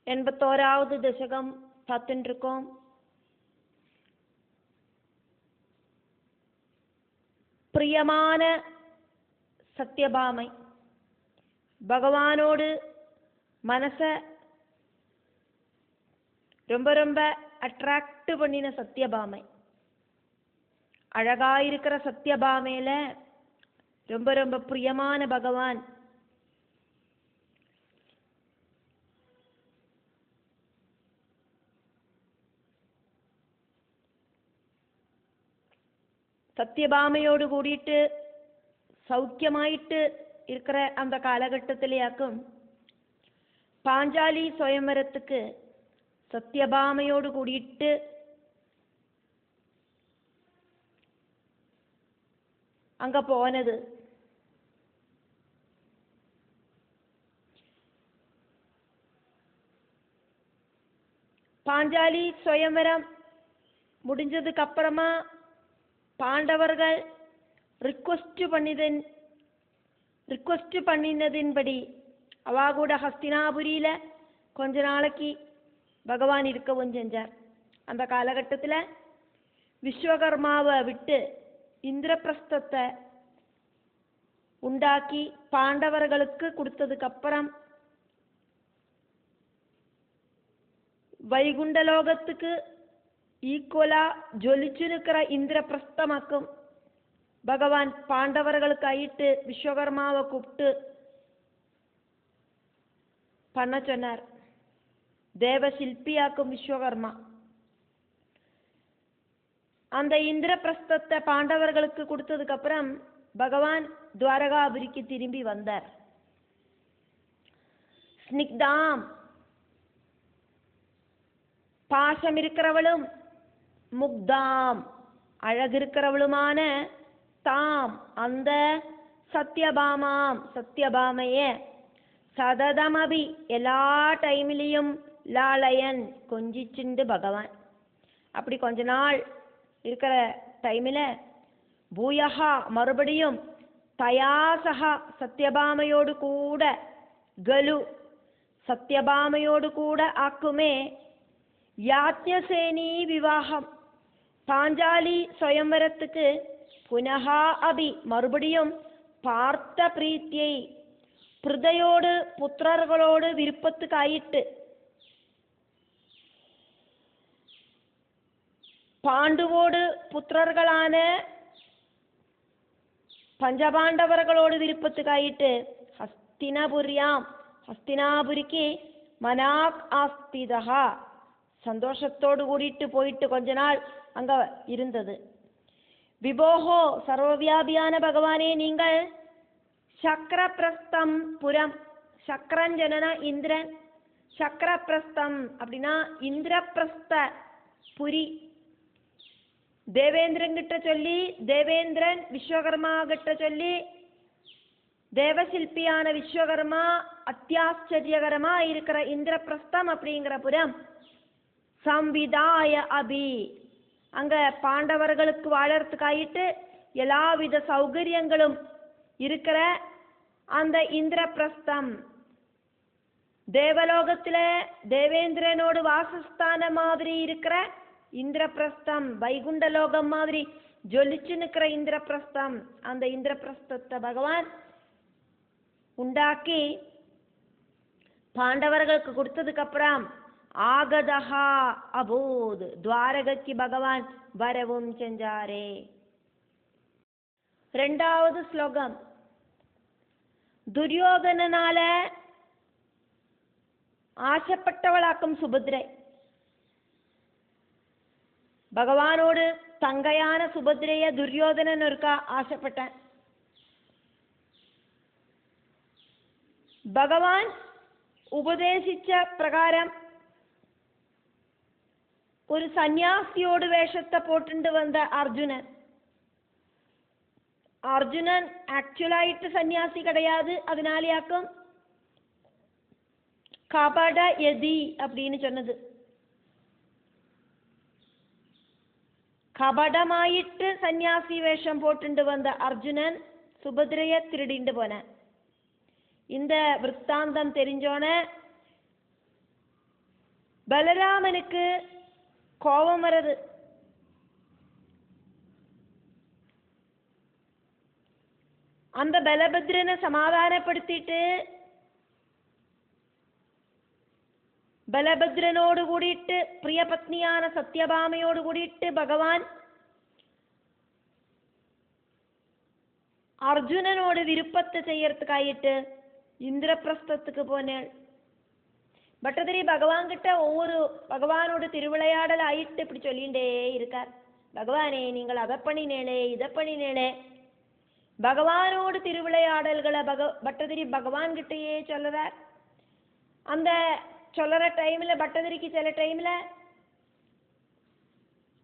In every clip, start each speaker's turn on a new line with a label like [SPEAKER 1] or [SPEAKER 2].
[SPEAKER 1] 81வது தசகம் பார்த்துட்டு இருக்கோம். பிரியமான சத்யபாமை பகவானோடு மனசை ரொம்ப ரொம்ப அட்ராக்ட் பண்ணின சத்யபாமை. அழகாயிருக்கிற சத்யபாமையில ரொம்ப ரொம்ப பிரியமான பகவான் சத்யபாமையோடு கூடிட்டு சௌக்கியமாயிட்டு இருக்கிற அந்த காலகட்டத்திலேயாக்கும் பாஞ்சாலி சுயம்பரத்துக்கு சத்யபாமையோடு கூடிட்டு அங்க போனது. பாஞ்சாலி சுயம்பரம் முடிஞ்சதுக்கு அப்புறமா பாண்டவர்கள் ரிக்வெஸ்ட் பண்ணினதின்படி அவா கூட ஹஸ்தினாபுரியில கொஞ்ச நாளைக்கு பகவான் இருக்கவும் செஞ்சார். அந்த காலகட்டத்தில் விஸ்வகர்மாவை விட்டு இந்திரபிரஸ்தத்தை உண்டாக்கி பாண்டவர்களுக்கு கொடுத்ததுக்கு அப்புறம் வைகுண்டலோகத்துக்கு ஈக்குவலா ஜொலிச்சு நிற்கிற இந்திரபிரஸ்தமாக்கும் பகவான் பாண்டவர்களுக்கு ஆயிட்டு விஸ்வகர்மாவை கூப்பிட்டு பண்ண சொன்னார். தேவசில்பியாக்கும் விஸ்வகர்மா. அந்த இந்திரபிரஸ்தத்தை பாண்டவர்களுக்கு கொடுத்ததுக்கு அப்புறம் பகவான் துவாரகாபுரிக்கு திரும்பி வந்தார். ஸ்னிக்தாம் பாசம் இருக்கிறவளும் முக்தாம் அழகிருக்கிறவளுமான தாம் அந்த சத்யபாமைய சததமபி எல்லா டைமிலையும் லாலயன் கொஞ்சிச்சுண்டு பகவான். அப்படி கொஞ்ச நாள் இருக்கிற டைமில் பூயஹா மறுபடியும் தயாசகா சத்யபாமையோடு கூட கலு சத்யபாமையோடு கூட ஆக்குமே யாத்யசேனி விவாகம் பாஞ்சாலி சுயம்பரத்துக்கு புனகா அபி மறுபடியும் பார்த்த பிரீத்தியை பிருதையோடு புத்திரர்களோடு விருப்பத்துக்காயிட்டு பாண்டுவோடு புத்திரர்களான பஞ்சபாண்டவர்களோடு விருப்பத்துக்காயிட்டு ஹஸ்தினாபுரிக்கு மனாக் ஆஸ்திதா சந்தோஷத்தோடு கூடிட்டு போயிட்டு கொஞ்ச நாள் அங்க இருந்தது. விபோகோ சர்வவியாபியான பகவானே, நீங்கள் சக்கரப்பிரஸ்தம் புரம், சக்கரஞ்சனா இந்திரன், சக்கரப்பிரஸ்தம் அப்படின்னா இந்திரபிரஸ்த புரி தேவேந்திரன் கிட்ட சொல்லி, தேவேந்திரன் விஸ்வகர்மா கிட்ட சொல்லி, தேவசில்பியான விஸ்வகர்மா அத்தியாச்சரியகரமா இருக்கிற இந்திரபிரஸ்தம் அப்படிங்கிற புரம் சம்விதாய அபி அங்க பாண்டவர்களுக்கு வாழறதுக்காயிட்டு எல்லாவித சௌகரியங்களும் இருக்கிற அந்த இந்திரபிரஸ்தம் தேவலோகத்துல தேவேந்திரனோடு வாசஸ்தான மாதிரி இருக்கிற இந்திரபிரஸ்தம் வைகுண்டலோகம் மாதிரி ஜொலிச்சு நிற்கிற இந்திரபிரஸ்தம் அந்த இந்திரபிரஸ்தத்தை பகவான் உண்டாக்கி பாண்டவர்களுக்கு கொடுத்ததுக்கு அப்புறம் ஆகதஹா அபூத் துவாரகைக்கு பகவான் வரவும் செஞ்சாரே. 2வது ஸ்லோகம். துரியோதனனால ஆசைப்பட்டவளாக்கும் சுபத்ரை பகவானோடு தங்கையான சுபத்ரைய துரியோதனன் இருக்கா ஆசைப்பட்டான். பகவான் உபதேசிச்ச பிரகாரம் ஒரு சந்நியாசியோடு வேஷத்தை போட்டு வந்த அர்ஜுனன் ஆக்சுவலாயிட்டு சன்னியாசி கிடையாது. அதனாலேயாக்கும் கபட யதி அப்படின்னு சொன்னது. கபடமாயிட்டு சன்னியாசி வேஷம் போட்டு வந்த அர்ஜுனன் சுபத்ரைய திருடிண்டு போன. இந்த விற்த்தாந்தம் தெரிஞ்சோன பலராமனுக்கு கோபம் வருது. அந்த பலபத்ரனை சமாதானப்படுத்திட்டு பலபத்ரனோடு கூடிட்டு பிரிய பத்னியான சத்யபாமையோடு கூடிட்டு பகவான் அர்ஜுனனோடு விருப்பத்தை செய்யறதுக்காயிட்டு இந்திரபிரஸ்தத்துக்கு போனேள். பட்டதிரி பகவான் கிட்ட ஒவ்வொரு பகவானோட திருவிளையாடல் ஆயிட்டு இப்படி சொல்லிண்டே இருக்கார். பகவானே, நீங்கள் அதை பண்ணினேளே, இதை பண்ணினேளே. பகவானோடு திருவிளையாடல்களை பட்டதிரி பகவான் கிட்டயே சொல்லுறார். அந்த சொல்லுற டைம்ல பட்டதிரிக்கு சில டைம்ல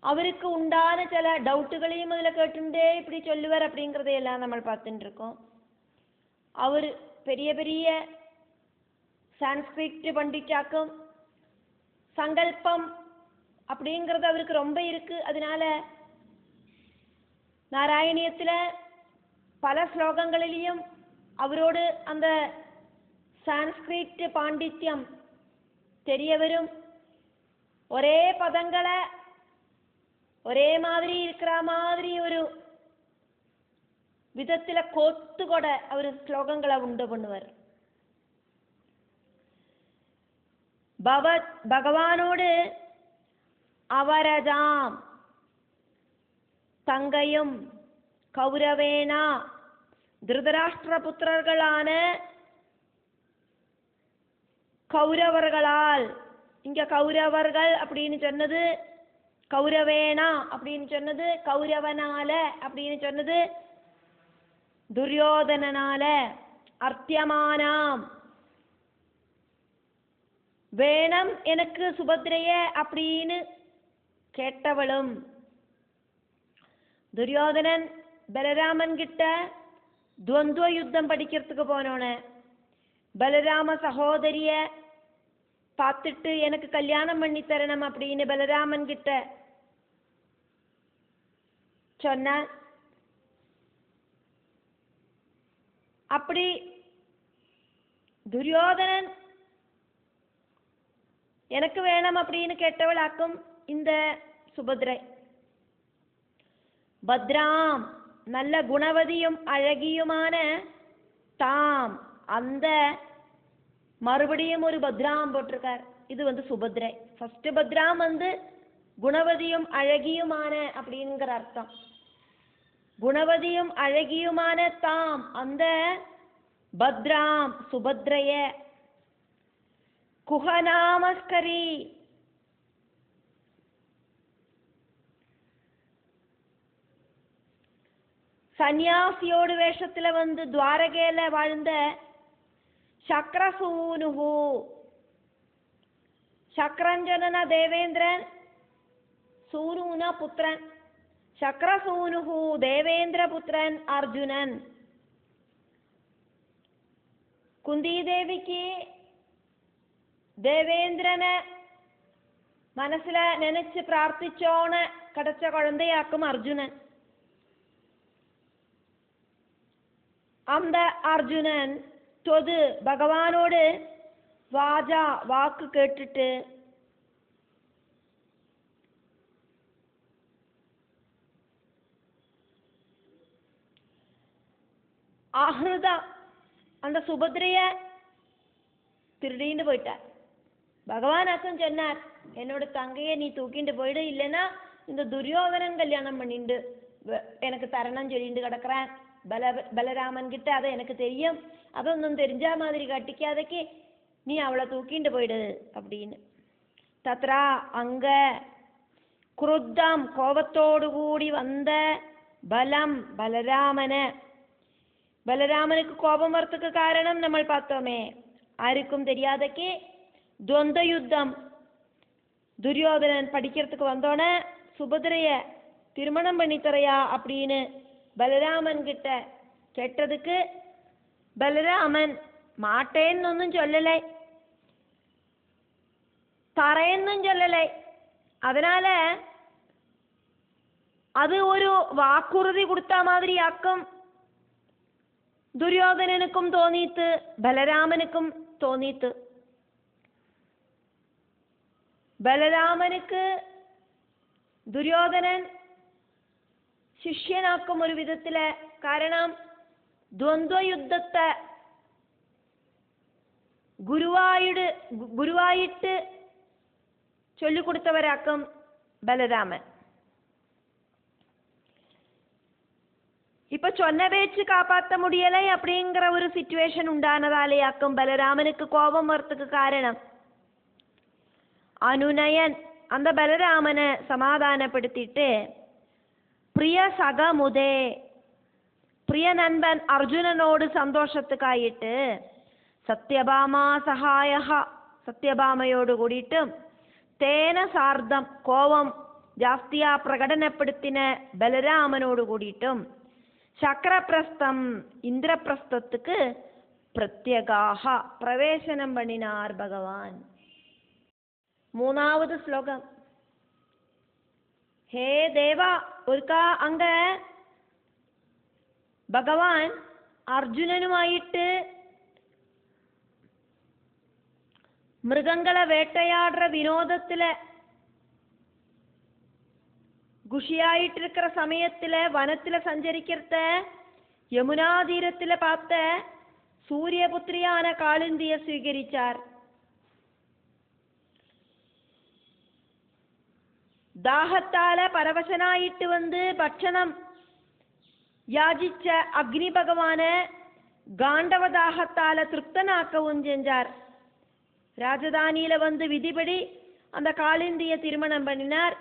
[SPEAKER 1] அவருக்கு உண்டான சில டவுட்டுகளையும் அதில் கேட்டுட்டே இப்படி சொல்லுவார். அப்படிங்கிறதையெல்லாம் நம்ம பார்த்துட்டு இருக்கோம். அவர் பெரிய பெரிய சான்ஸ்கிரிட் பண்டிட்டாக்கும் சங்கல்பம் அப்படிங்கிறது அவருக்கு ரொம்ப இருக்கு. அதனால நாராயணியத்தில் பல ஸ்லோகங்களிலையும் அவரோடு அந்த சான்ஸ்கிரிட் பாண்டித்யம் தெரியவரும். ஒரே பதங்களை ஒரே மாதிரி இருக்கிற மாதிரி ஒரு விதத்தில் கோத்து கூட அவர் ஸ்லோகங்களை உண்டு பண்ணுவார். பகவானோடு அவரதாம் தங்கையும் கௌரவேனா திருதராஷ்டிர புத்திரர்களான கௌரவர்களால், இங்க கௌரவர்கள் அப்படின்னு சொன்னது, கௌரவேனா அப்படின்னு சொன்னது, கௌரவனால அப்படின்னு சொன்னது துரியோதனனால. அர்த்தியமானாம் வேணம் எனக்கு சுபத்ரைய அப்படின்னு கேட்டவளும். துரியோதனன் பலராமன் கிட்ட துவந்துவ யுத்தம் படிக்கிறதுக்கு போனோன பலராம சகோதரிய பார்த்துட்டு எனக்கு கல்யாணம் பண்ணி தரணும் அப்படின்னு பலராமன் கிட்ட சொன்ன. அப்படி துரியோதனன் எனக்கு வேணும் அப்படின்னு கேட்டவளாக்கும் இந்த சுபத்ரை. பத்ராம் நல்ல குணவதியும் அழகியுமான தாம், அந்த மறுபடியும் ஒரு பத்ராம் போட்டிருக்கார். இது சுபத்ரை. ஃபர்ஸ்ட் பத்ராம் குணவதியும் அழகியுமான அப்படிங்கிற அர்த்தம். குணவதியும் அழகியுமான தாம் அந்த பத்ராம் சுபத்ரைய குஹநாமஸ்கரி சன்னியாசியோடு வேஷத்துல துவாரகையில வாழ்ந்த சக்ரசூனுஹு, சக்ரஞ்சனன தேவேந்திரன், சூனுனா புத்திரன், சக்ரசூனுஹு தேவேந்திர புத்திரன் அர்ஜுனன். குந்தி தேவிக்கு தேவேந்திரனை மனசுல நினைச்சு பிரார்த்திச்சோன கிடைச்ச குழந்தையாக்கும் அர்ஜுனன். அந்த அர்ஜுனன் தொது பகவானோடு வாஜா வாக்கு கேட்டுட்டு ஆஹ்ருதா அந்த சுபத்ரைய திருடின்னு போயிட்டார். பகவானாக்கும் சொன்னார், என்னோட தங்கையை நீ தூக்கிட்டு போயிடு, இல்லைன்னா இந்த துரியோதனன் கல்யாணம் பண்ணிண்டு எனக்கு தரணம் சொல்லிட்டு கிடக்குறேன் பலராமன் கிட்ட. அதை எனக்கு தெரியும், அതൊന്നും தெரிஞ்ச மாதிரி கட்டிக்காதக்கு நீ அவளை தூக்கிண்டு போயிடு அப்படின்னு. தத்ரா அங்க குருத்தம் கோபத்தோடு கூடி வந்த பலம் பலராமனுக்கு கோபம் வரத்துக்கு காரணம் நம்ம பார்த்தோமே, யாருக்கும் தெரியாதக்கு துவந்த யுத்தம். துரியோதனன் படிக்கிறதுக்கு வந்தோன சுபதிரைய திருமணம் பண்ணித்தரையா அப்படின்னு பலராமன் கிட்ட கேட்டதுக்கு பலராமன் மாட்டேன்னு சொல்லலை, தரேன்னும் சொல்லலை. அதனால அது ஒரு வாக்குறுதி கொடுத்த மாதிரி ஆக்கும் துரியோதனனுக்கும் தோന്നിத்து, பலராமனுக்கும் தோന്നിத்து. ബലരാമനുക്ക് ദുര്യോധനൻ ശിഷ്യനാക്കും ഒരു വിധത്തില്. കാരണം ദ്വന്ദ്വയുദ്ധത്തെ ഗുരുവായിട്ട് ചൊല്ലിക്കൊടുത്തവരാക്കും ബലരാമൻ. இப்ப சொன்ன பேச்சு காப்பாற்ற முடியலை அப்படிங்கிற ஒரு சிச்சுவேஷன் உண்டானதாலேயாக்கும் பலராமனுக்கு கோபம் வரத்துக்கு காரணம். அனுநயன் அந்த பலராமனை சமாதானப்படுத்திட்டு, பிரிய சகமுதே, பிரிய நண்பன் அர்ஜுனனோடு சந்தோஷத்துக்காயிட்டு, சத்யபாமா சகாயஹா, சத்யபாமையோடு கூடிட்டும், തേന സാർദ്ധം കോപം ജാസ്തിയാ പ്രകടനപ്പെടുത്തിന ബലരാമനോട് കൂടിയിട്ടും ശക്രപ്രസ്ഥം ഇന്ദ്രപ്രസ്ഥത്തുക്ക് പ്രത്യേകാഹ പ്രവേശനം പണിനാർ ഭഗവാൻ. മൂന്നാമത് ശ്ലോകം. ഹേ ദേവ, ഒരിക്കാ അങ്ക ഭഗവാൻ അർജുനനുമായിട്ട് മൃഗങ്ങളെ വേട്ടയാടുற വിനോദത്തില് குஷியாயிட்டிருக்கிற சமயத்துல வனத்துல சஞ்சரிக்கிறத யமுனா தீரத்துல பார்த்த சூரியபுத்திரியான காளிந்திய സ്വീകരിച്ചാர். ദാഹത്താല പരവശനായിട്ട് വന്ന് ഭക്ഷണം യാചിച്ച അഗ്നി ഭഗവാന് ഗാണ്ഡവദാഹത്താല തൃപ്തനാക്കവും செஞ்சார். ராஜதானியில வந்து விதிபடி அந்த காளிந்திய திருமணம் பண்ணினார்.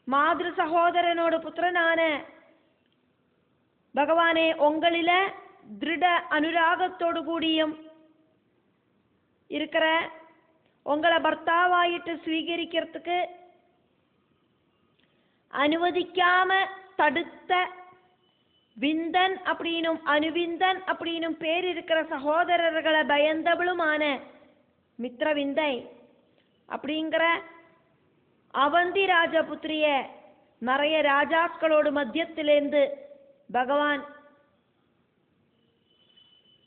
[SPEAKER 1] மாதிரி சகோதரனோட புத்திரனான பகவானே, உங்களில திருட அனுராகத்தோடு கூடியும் இருக்கிற உங்களை பர்த்தாவாயிட்டு സ്വീകരിக்கிறதுக்கு அனுமதிக்காம தடுத்த விந்தன் அப்படின்னும் அனுவிந்தன் அப்படின்னும் பேர் இருக்கிற சகோதரர்களை பயந்தவளுமான மித்ரவிந்தை அப்படிங்கிற அவந்தி ராஜபுத்திரிய நிறைய ராஜாக்களோடு மத்தியத்திலேருந்து பகவான்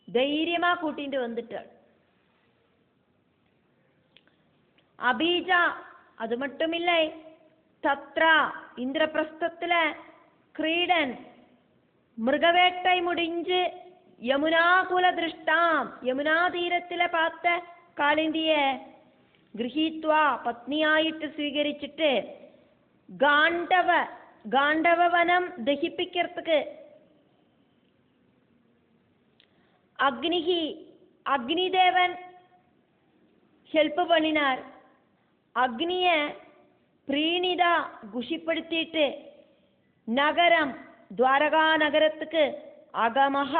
[SPEAKER 1] தைரியமா கூட்டிட்டு வந்துட்டார். அபீஜா அது மட்டும் இல்லை, தத்ரா இந்திரபிரஸ்தத்துல கிரீடன் மிருகவேட்டை முடிஞ்சு யமுனாகுல திருஷ்டாம் யமுனா தீரத்தில பார்த்த കാളിന്തിയ ഗൃഹീത്വാ പത്നിയായിട്ട് സ്വീകരിച്ചിട്ട് ഗാണ്ഡവവനം ദഹിപ്പിக்கிறதுக்கு അഗ്നിദേവൻ ഹെൽപ്പ് பண்ணினார். അഗ്നിയ പ്രീണിത குஷிப்படுத்திட்டு നഗരം ദ്വാരകാ നഗരத்துக்கு അഗമഹ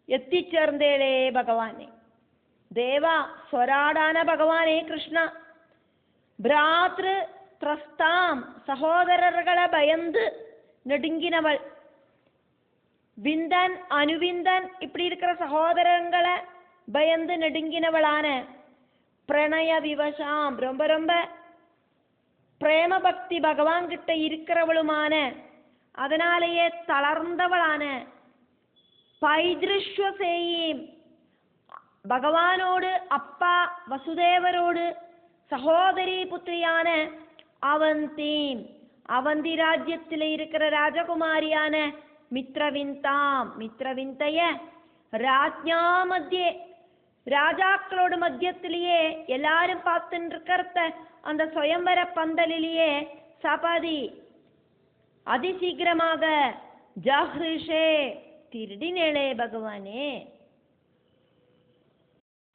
[SPEAKER 1] എത്തിച്ചേർന്നേളേ ഭഗവാനെ. ദേവ സ്വരാടാന ഭഗവാനെ കൃഷ്ണ, ഭ്രാതൃ ത്രസ്താം സഹോദരർകളെ ഭയந்து நடுங்கினவள். விந்தன் அனுவிந்தன் இப்படி இருக்கிற சகோதரங்களை பயந்து நடுங்கினவளான பிரணய விவசாம் ரொம்ப ரொம்ப பிரேம பக்தி பகவான் கிட்ட இருக்கிறவளுமான அதனாலேயே தளர்ந்தவளான പൈതൃശ്വസേയും ഭഗവാനോട് അപ്പ വസുദേവരോട് സഹോദരി പുത്രിയാണ് അവന്തിയും അവന്തി രാജ്യത്തിലെ இருக்கிற രാജകുമാരിയാണ് மித்ரவிந்தாம். மித்ரவிந்தைய ராஜ்ஞா மத்தியே ராஜாக்களோட மத்தியத்திலேயே எல்லாரும் பார்த்துட்டு இருக்கிறத அந்த സ്വയംവര பந்தலிலேயே சபதி அதிசீக்கிரமாக ஜாஹ்ரிஷே திருடினேளே பகவானே.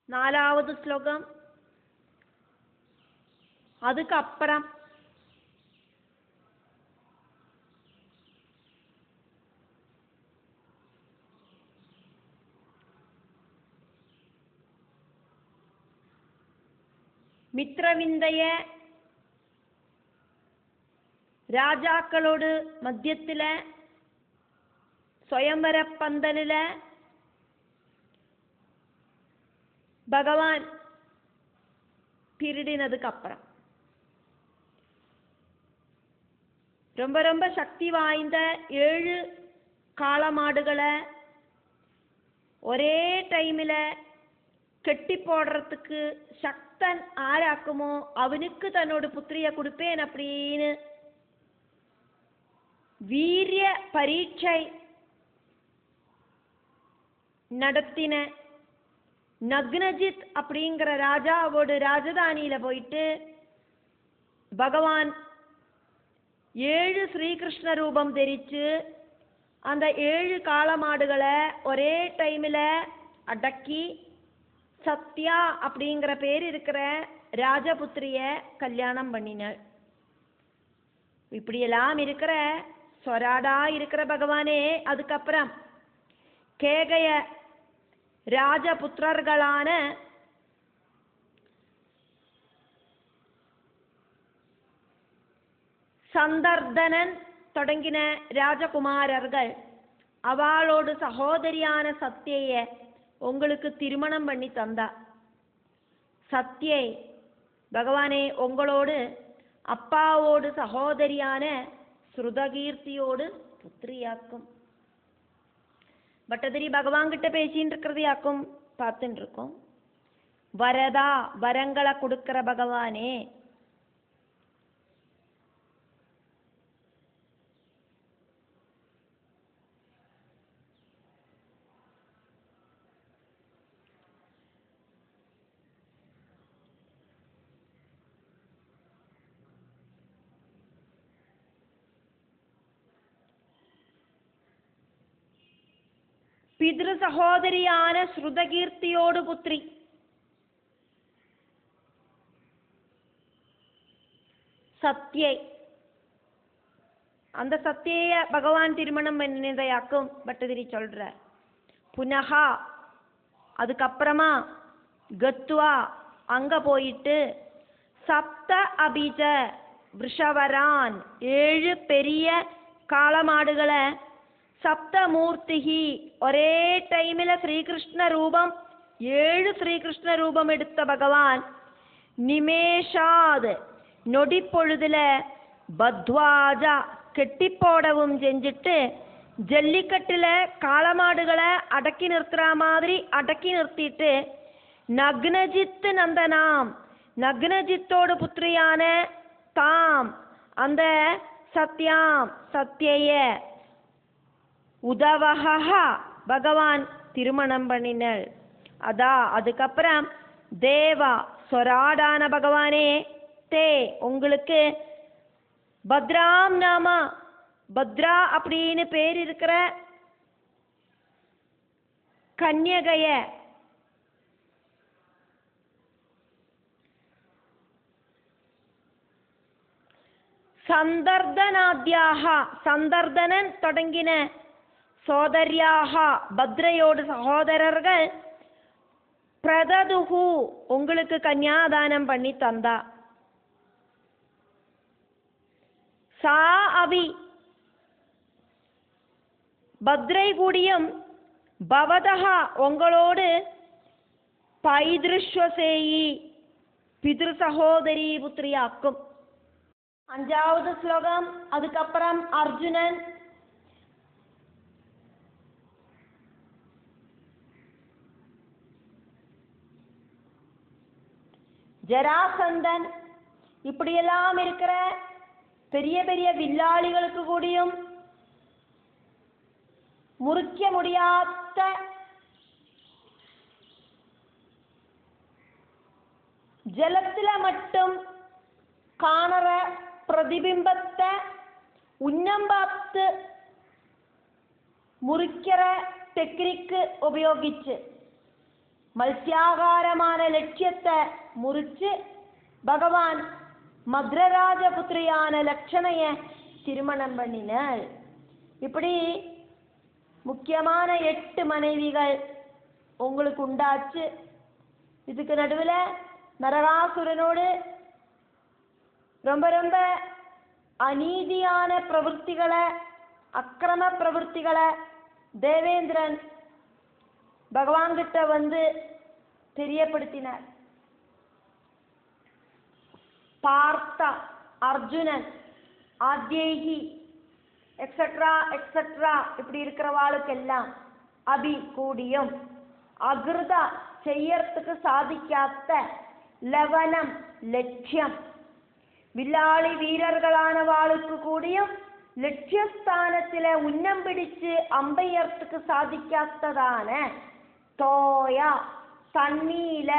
[SPEAKER 1] നാലാമത് ശ്ലോകം. அதுக்கப்புறம் மித்ரவிந்தைய രാജാക്കളോട് മധ്യത്തിലെ സ്വയംവര പന്തലില് ഭഗവാൻ திருடினதுக்கு அப்புறம் ரொம்ப ரொம்ப சக்தி வாய்ந்த 7 காளமாடுகளை ஒரே டைமில் கெட்டி போடுறதுக்கு சக்தன் ஆராக்குமோ அவனுக்கு தன்னோட புத்திரிய கொடுப்பேன் அப்படின்னு வீரிய பரீட்சை நடத்தின நக்னஜித் அப்படிங்கிற ராஜாவோட ராஜதானியில போயிட்டு பகவான் 7 ஸ்ரீகிருஷ்ண ரூபம் தெரிச்சு அந்த 7 காளமாடுகளை ஒரே டைமில் அடக்கி சத்யா அப்படிங்கிற பேர் இருக்கிற ராஜபுத்திரிய கல்யாணம் பண்ணினாள். இப்படியெல்லாம் இருக்கிற சொராடா இருக்கிற பகவானே அதுக்கப்புறம் கேகய ராஜபுத்திரர்களான சந்தர்தனன் தொடங்கின ராஜகுமாரர்கள் அவளோடு சகோதரியான சத்யைய உங்களுக்கு திருமணம் பண்ணி தந்தா. சத்யை பகவானே உங்களோடு அப்பாவோடு சகோதரியான ஸ்ருதகீர்த்தியோடு புத்திரியாக்கும். பட்டதிரி பகவான் கிட்ட பேசின்னு இருக்கிறதையாக்கும் பார்த்துட்டு இருக்கோம். வரதா வரங்களை கொடுக்கிற பகவானே പിതൃ സഹോദരിயான ശ്രുതകീർത്തിയോട് പുത്രി சத்யை. அந்த சத்யைய பகவான் திருமணம் பண்ணினதையாக்கும் பட்டதிரி சொல்ற. புனகா அதுக்கப்புறமா கத்வா அங்க போயிட்டு சப்த அபிஜ விஷவரான் 7 பெரிய காளமாடுகளை சப்தமூர்த்திகி ஒரே டைமில் ஸ்ரீகிருஷ்ண ரூபம் 7 ஸ்ரீகிருஷ்ண ரூபம் எடுத்த பகவான் நிமேஷாத் நொடி பொழுதுல பத்வாஜா கெட்டி போடவும் செஞ்சுட்டு ஜல்லிக்கட்டுல காளமாடுகளை அடக்கி நிறுத்துற மாதிரி அடக்கி நிறுத்திட்டு நக்னஜித் நந்தனாம் நக்னஜித்தோடு புத்திரியான தாம் அந்த சத்யாம் சத்யைய உதவஹா பகவான் திருமணம் பண்ணினள். அதா அதுக்கப்புறம் தேவா சொராடான பகவானே தே உங்களுக்கு பத்ராம் நாமா பத்ரா அப்படின்னு பேர் இருக்கிற கன்யகைய சந்தர்தனாத்யாக சந்தர்தனன் தொடங்கின சோதரியாக பத்ரையோடு சகோதரர்கள் பிரததுகு உங்களுக்கு கன்யாதானம் பண்ணி தந்தா. சா அவி பத்ரை கூடியும் பவதஹா உங்களோடு பைதிருஷ்வசேயி பிதிரு சகோதரி புத்திரியாக்கும். 5வது ஸ்லோகம். அதுக்கப்புறம் அர்ஜுனன் ஜராசந்தன் இப்படியெல்லாம் இருக்கிற பெரிய பெரிய வில்லாளிகளுக்கு கூடியும் முறிக்க முடியாத ஜலத்துல மட்டும் காணற பிரதிபிம்பத்தை உன்னம்பாத்து முறிக்கிற டெக்னிக்கு உபயோகிச்சு மத்ஸ்யாகாரமான லட்சியத்தை முறிச்சு பகவான் மத்ரராஜபுத்திரியான லட்சணைய திருமணம் பண்ணினாள். இப்படி முக்கியமான 8 மனைவிகள் உங்களுக்கு உண்டாச்சு. இதுக்கு நடுவில் நரகாசுரனோடு ரொம்ப ரொம்ப அநீதியான பிரவൃத்திகளை அக்கிரம பிரவൃத்திகளை தேவேந்திரன் பகவான் கிட்ட வந்து தெரியப்படுத்தினார். பார்த்த அர்ஜுனன் ஆத்யேகி எக்ஸெட்ரா எக்ஸெட்ரா இப்படி இருக்கிறவாளுக்கெல்லாம் அபி கூடியும் அகிருதா ചെയ്യறதுக்கு സാധിക്കാത്ത ലവനം ലക്ഷ്യം വില്ലാളി വീരர்களானவாளுக்கு കൂടിയും ലക്ഷ്യസ്ഥാനത്തിലെ ഉന്നം പിടിച്ച് അമ്പെയ്യறதுக்கு സാധിക്കാത്തതാണ് തോയ തണ്ണീല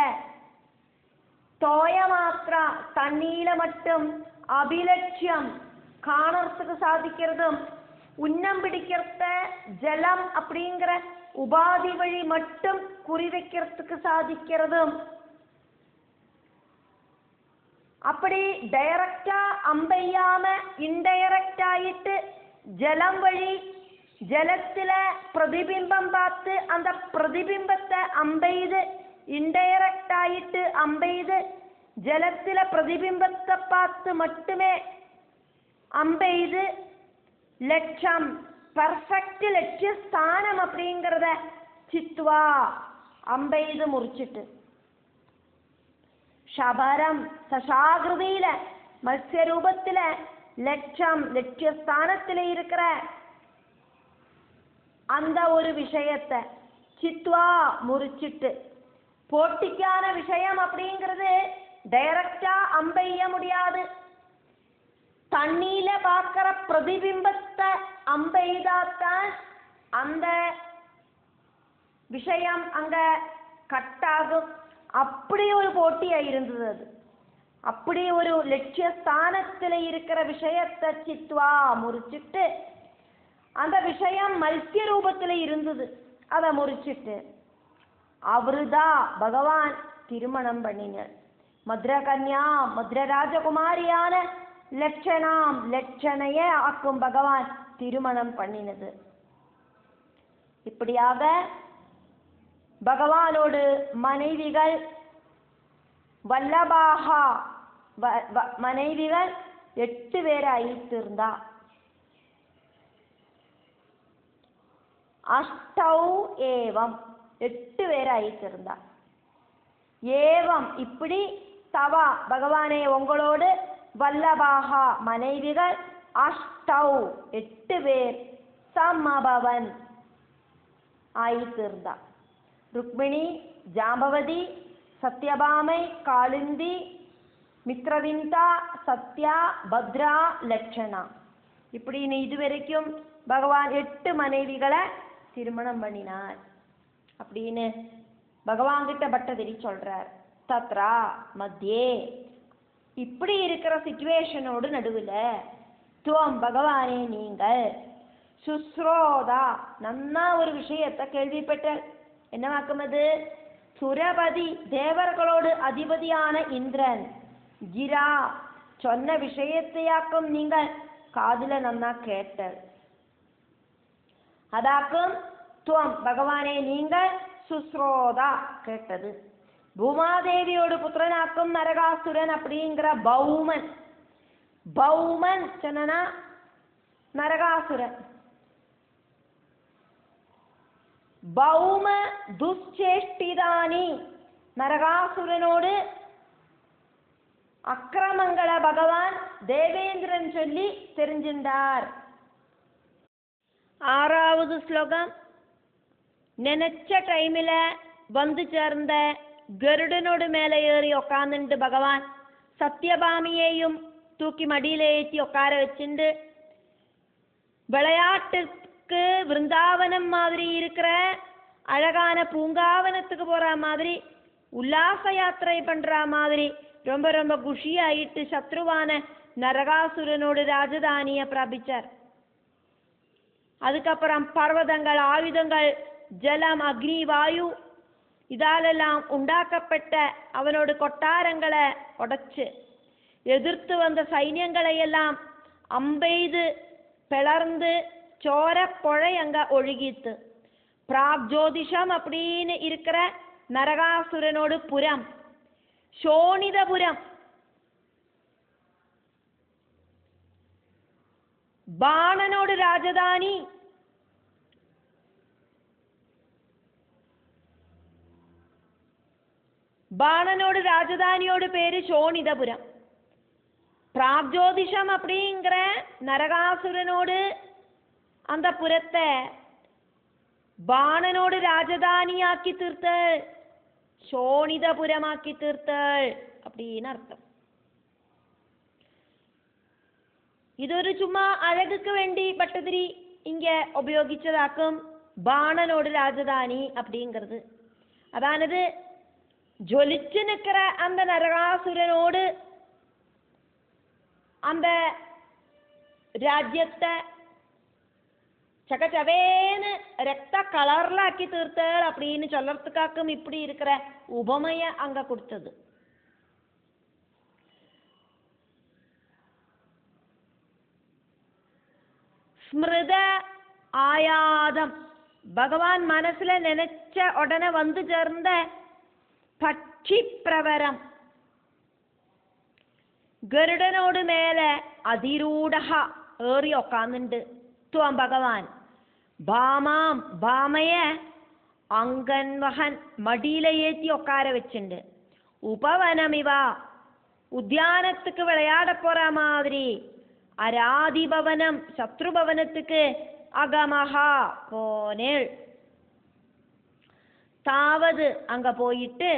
[SPEAKER 1] തോയ മാത്ര തണ്ണീല மட்டும் അഭിലക്ഷ്യം കാണறதுக்கு சாதிக்கிறதும் உன்னம் பிடிக்கிறத ஜலம் அப்படிங்கிற உபாதி வழி மட்டும் குறி வைக்கிறதுக்கு சாதிக்கிறதும் அப்படி டைரக்டா அம்பெய்யாம இன்டைரக்ட் ஆயிட்டு ஜலம் வழி ஜலத்தில பிரதிபிம்பம் பார்த்து அந்த பிரதிபிம்பத்தை அம்பெய்து இன்டைரக்ட் ஆயிட்டு அம்பெய்து ஜலத்தில பிரதிபிம்பத்தை பார்த்து மட்டுமே அம்பெய்து லட்சம் பெர்ஃபெக்ட் லட்சியஸ்தானம் அப்படிங்கிறத சித்வா அம்பெய்து முறிச்சிட்டு ശബരം സശാകൃതിയില മത്സ്യരൂപത്തില ലക്ഷ്യം ലക്ഷ്യസ്ഥാനത്തില இருக்கிற அந்த ஒரு விஷயத்தை சித்வா முறிச்சிட்டு போட்டிக்கான விஷயம் அப்படிங்கிறது டைரக்டா அம்பெய்ய முடியாது தண்ணீல பார்க்கிற பிரதிபிம்பத்தை அம்பெய்தாத்தான் அந்த விஷயம் அங்க கட்டாகும் அப்படி ஒரு போட்டியா இருந்தது அது அப்படி ஒரு லட்சியஸ்தானத்தில் இருக்கிற விஷயத்தை சித்வா முறிச்சிட்டு அந்த விஷயம் மத்ய ரூபத்தில் இருந்தது அதை முறிச்சிட்டு அவருதா பகவான் திருமணம் பண்ணினார் மதுரகன்யா மதுர ராஜகுமாரியான லட்சணாம் லட்சணைய ஆக்கும் பகவான் திருமணம் பண்ணினது இப்படியாக பகவானோடு மனைவிகள் வல்லபாகா மனைவிகள் 8 பேராയി തീർന്നാ அஷ்டௌ ஏவம் 8 பேராയി തീർന്നാ ஏவம் இப்படி தவா பகவானே உங்களோடு வல்லபாகா மனைவிகள் அஷ்டௌ 8 பேர் சமபவன் ஆയി തീർന്നാ ருக்மிணி ஜாம்பவதி சத்யபாமை காளிந்தி மித்ரவிந்தா சத்யா பத்ரா லட்சணா இப்படின்னு இதுவரைக்கும் பகவான் 8 மனைவிகளை திருமணம் பண்ணினார் அப்படின்னு பகவான் கிட்ட பட்டதிரி சொல்றார் தத்ரா மத்தியே இப்படி இருக்கிற சிச்சுவேஷனோடு நடுவில் துவம் பகவானே நீங்கள் சுஸ்ரோதா நன்னா ஒரு விஷயத்தை கேள்விப்பட்ட என்னவாக்குமது சுரபதி தேவர்களோடு அதிபதியான இந்திரன் கிரா சொன்ன விஷயத்தையாக்கும் நீங்கள் காதுல நன்னா கேட்டல் அதாக்கும் துவம் பகவானே நீங்கள் சுஸ்ரோதா கேட்டது பூமாதேவியோடு புத்திரனாக்கும் நரகாசுரன் அப்படிங்கிற பௌமன் பௌமன் சொன்னா நரகாசுரன் பௌம துஷ்சேஷ்டிதானி நரகாசுரனோடு அக்கிரமங்களை பகவான் தேவேந்திரன் சொல்லி தெரிஞ்சின்றார் 6வது ஸ்லோகம் நினைச்ச டைமில் வந்து சேர்ந்த கருடனோடு மேலே ஏறி உக்காந்துட்டு பகவான் சத்யபாமியையும் தூக்கி மடியில ஏற்றி உட்கார வச்சுண்டு விளையாட்டுக்கு விருந்தாவனம் மாதிரி இருக்கிற அழகான பூங்காவனத்துக்கு போற மாதிரி உல்லாச யாத்திரை பண்ற மாதிரி ரொம்ப ரொம்ப குஷியாயிட்டு சத்ருவான நரகாசுரனோடு ராஜதானிய பிராபிச்சார் அதுக்கப்புறம் பர்வதங்கள் ஆயுதங்கள் ஜலம் அக்னி வாயு இதாலெல்லாம் உண்டாக்கப்பட்ட அவனோட கொட்டாரங்களை உடைச்சு எதிர்த்து வந்த சைன்யங்களை எல்லாம் அம்பெய்து பிளர்ந்து ചോര പുഴയങ്ക ഒഴുകിത്ത് പ്രാഗ്ജ്യോതിഷം அப்படின்னு இருக்கிற നരകാസുരനോട് പുരം ശോണിതപുരം ബാണനോട് രാജധാനി ബാണനோடு ராஜதானியோடு பேரு சோனிதபுரம் பிராக்ஜோதிஷம் அப்படிங்கிற நரகாசுரனோடு அந்த புறத்தை பாணனோடு ராஜதானியாக்கி தீர்த்த சோனிதபுரமாக்கி தீர்த்தள் அப்படின்னு அர்த்தம். ഇതൊരു ചുമ്മാ അഴകുക്ക് വേണ്ടി ഭട്ടതിരി ഇങ്ങ ഉപയോഗിച്ചതാക്കും ബാണനോട് രാജധാനി அப்படிங்கிறது. അതായത് ജ്വലിച്ചു നിൽக்கிற அந்த നരകാസുരനോട് அந்த രാജ്യത്തെ சகச்சவேன்னு ரத்த கலர்லாக்கி தீர்த்தல் அப்படின்னு சொல்லறதுக்காக்கும் இப்படி இருக்கிற உபமைய அங்க கொடுத்தது. ஸ்மிருத ஆயாதம் பகவான் மனசுல நினைச்ச உடனே வந்து சேர்ந்த പക്ഷി പ്രവരം ഗരുഡനോട് മേലെ അതിരൂഢ ഏറി ഒക്കാന്നുണ്ട് ത്വം ഭഗവാൻ. ഭാമാം ഭാമയെ അങ്കൻവഹൻ മടിയിലേറ്റി ഒക്കാര വെച്ചിട്ടുണ്ട്. ഉപവനമിവ ഉദ്യാനத்துக்கு விளையாட போற மாதிரி. அராதிபவனம் சத்ருபவனத்துக்கு அகமஹா போனேள். தாவது அங்க போயிட்டு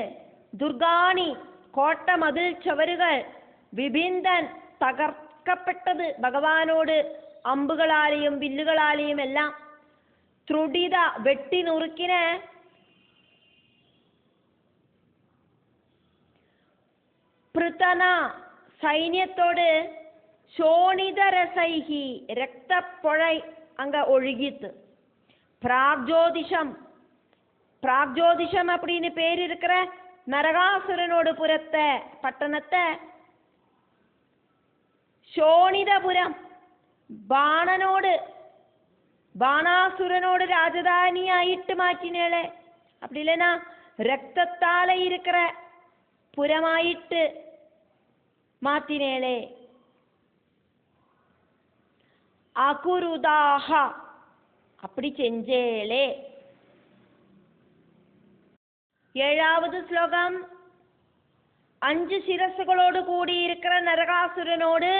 [SPEAKER 1] துர்காணி கோட்ட மதில் ചവരുകൾ വിഭിന്ദൻ തകർക്കപ്പെട്ടത് ഭഗവാനോട് അമ്പുകളാലെയും വില്ലുകളാലെയും എല്ലാം. ത്രുടിത വെട്ടി നുറുക്കിന് പൃതന സൈന്യത്തോട് ശോണിതരസൈഹി രക്തപ്പുഴை அங்க ஒழுகித்து. பிராக்ஜோதிஷம் அப்படின்னு பேர் இருக்கிற நரகாசுரனோடு புறத்தை பட்டணத்தை சோணிதபுரம் பாணாசுரனோடு ராஜதானியாயிட்டு மாற்றினேளே. அப்படி இல்லைன்னா ரத்தத்தால இருக்கிற புறமாயிட்டு மாத்தினேளே. அகுருதாக அப்படி செஞ்சேளே. 7வது ஸ்லோகம். 5 ശിരസ്സുകളോട് കൂടിയിരിக்கிற നരകാസുരനോട്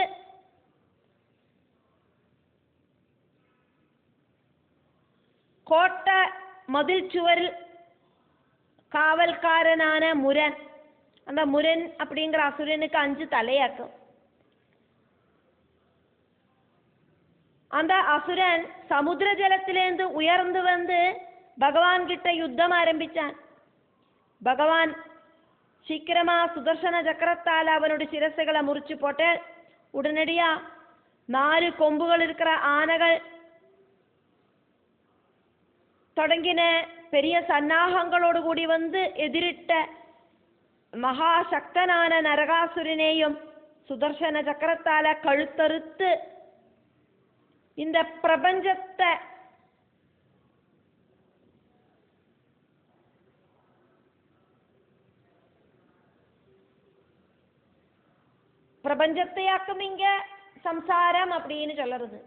[SPEAKER 1] கோட்ட மதில் சுவரில் காவல்காரனான முரன். அந்த முரன் அப்படிங்கிற அசுரனுக்கு 5 தலையாக்கும். அந்த அசுரன் சமுத்திர ஜலத்திலேந்து உயர்ந்து வந்து பகவான் கிட்ட யுத்தம் ஆரம்பிச்சான். பகவான் சீக்கிரமா சுதர்சன சக்கரத்தால் அவனோட சிரசுகளை முறிச்சு போட்டு உடனடியா 4 கொம்புகள் இருக்கிற ஆனைகள் தொடங்கின பெரிய சன்னாகங்களோடு கூடி வந்து எதிரிட்ட மகாசக்தனான நரகாசுரனையும் சுதர்சன சக்கரத்தால கழுத்தறுத்து இந்த பிரபஞ்சத்தை பிரபஞ்சத்தையாக்கும் இங்க சம்சாரம் அப்படின்னு சொல்றது.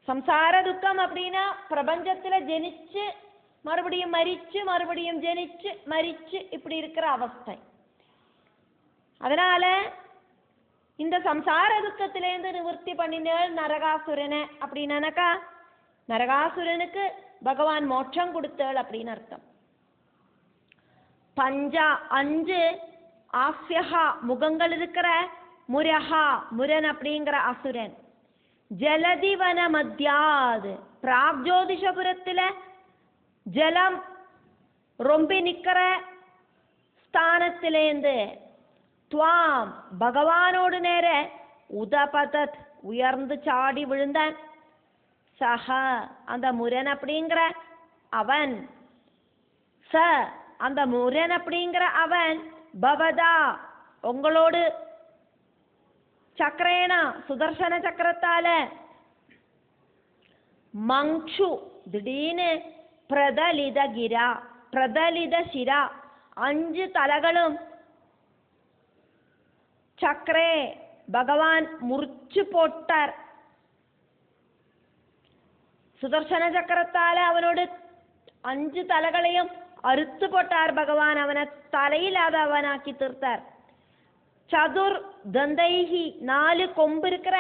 [SPEAKER 1] சம்சார துக்கம் அப்படின்னா பிரபஞ்சத்துல ஜனிச்சு மறுபடியும் மரிச்சு மறுபடியும் ஜனிச்சு மரிச்சு இப்படி இருக்கிற அவஸ்தை. அதனால இந்த சம்சார துக்கத்திலேருந்து நிவர்த்தி பண்ணினேள் நரகாசுரனை அப்படின்னாக்கா நரகாசுரனுக்கு பகவான் மோட்சம் கொடுத்தேள் அப்படின்னு அர்த்தம். 5 ஆஸ்யஹா முகங்கள் இருக்கிற முரஹா முரன் அப்படிங்கிற அசுரன். ஜலதிவன மத்தியாது பிராக்ஜோதிஷபுரத்துல ஜலம் ரொம்பி நிக்கிற ஸ்தானத்திலேந்து துவாம் பகவானோடு நேர உதபதத் உயர்ந்து சாடி விழுந்தான். சஹ அந்த முரன் அப்படிங்கிற அவன், ச அந்த முரன் அப்படிங்கிற அவன், பவதா உங்களோடு சக்கரேனா சுதர்சன சக்கரத்தால, மங்ஷு திடீர்னு பிரதலித கிரா பிரதலித சிரா 5 തലകളും சக்கரே பகவான் முறிச்சு போட்டார். சுதர்சன சக்கரத்தால அவனோடு 5 തലകളെയും அறுத்து போட்டார் பகவான். அவனை தலையில்லாதவனாக்கி தீர்த்தார். சதுர் தந்தைஹி 4 கொம்பு இருக்கிற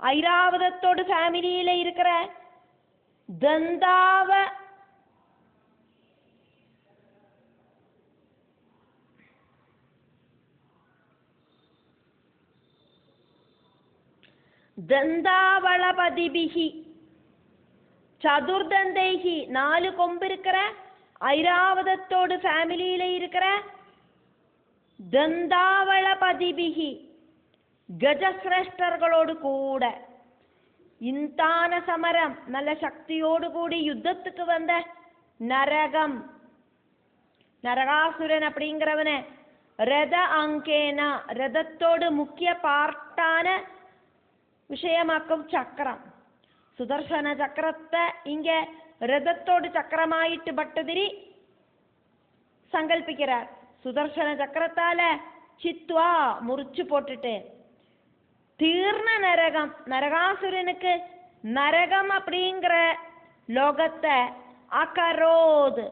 [SPEAKER 1] ஐராவதத்தோடு ஃபேமிலியில இருக்கிற தந்தாவ தந்தாவளபதிபிகி சதுர்தந்தைகி 4 கொம்பு இருக்கிற ஐராவதத்தோடு ஃபேமிலியில இருக்கிற தந்தாவளபதிபிகி கஜசிரேஷ்டர்களோடு கூட இந்தான சமரம் நல்ல சக்தியோடு கூடி யுத்தத்துக்கு வந்த நரகம் நரகாசுரன் அப்படிங்கிறவன ரத அங்கேனா ரதத்தோடு முக்கிய பார்ட்டான விஷயமாக்கும் சக்கரம் സുദർശന ചക്രത്തെ ഇങ്ങ രഥത്തോട് ചക്രമായിട്ട് ഭട്ടതിരി സങ്കല്പിക്കാർ സുദർശന ചക്രത്താലെ ചിത്വാ മുറിച്ചു പോട്ടിട്ട് തീർന്ന നരകം നരകാസുരനുക്ക് നരകം அப்படிங்கிற லோகத்தை அகரோத்